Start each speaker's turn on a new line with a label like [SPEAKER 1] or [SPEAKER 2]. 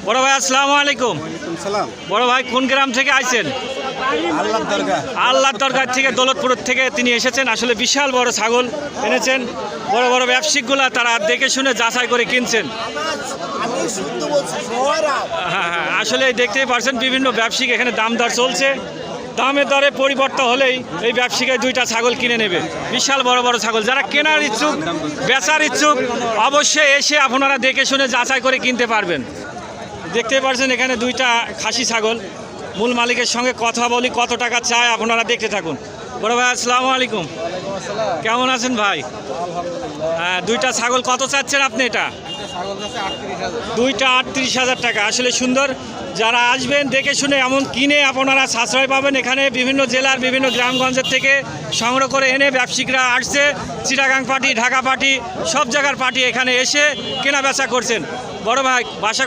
[SPEAKER 1] বড় ভাই আসসালামু আলাইকুম। বড় ভাই কোন গ্রাম থেকে আইছেন? আল্লাহর দরগা থেকে, দৌলতপুর থেকে তিনি এসেছেন। আসলে বিশাল বড় ছাগল এনেছেন। বড় বড় ব্যবসায়িকগুলা তারা দেখে শুনে যাচাই করে কিনছেন। হ্যাঁ, আসলে দেখতেই পারছেন বিভিন্ন ব্যবসায়িক এখানে দাম দর চলছে। দামের দরে পরিবর্তন হলেই এই ব্যবসায়িক দুইটা ছাগল কিনে নেবে। বিশাল বড় বড় ছাগল, যারা কেনার ইচ্ছুক, বেচার ইচ্ছুক, অবশ্যই এসে আপনারা দেখে শুনে যাচাই করে কিনতে পারবেন। দেখতেই পারছেন এখানে দুইটা খাসি ছাগল। মূল মালিকের সঙ্গে কথা বলি, কত টাকা চায় আপনারা দেখতে থাকুন। বড় ভাই আসসালামু আলাইকুম, কেমন আছেন ভাই? হ্যাঁ, দুইটা ছাগল কত চাচ্ছেন আপনি? এটা দুইটা 38,000 টাকা। আসলে সুন্দর, যারা আসবেন দেখে শুনে এমন কিনে আপনারা সাশ্রয় পাবেন। এখানে বিভিন্ন জেলার বিভিন্ন গ্রামগঞ্জের থেকে সংগ্রহ করে এনে ব্যবসায়িকরা আসছে। চিটাগাং পার্টি, ঢাকা পার্টি, সব জায়গার পার্টি এখানে এসে কেনা বেচা করছেন। বড় ভাই বাসা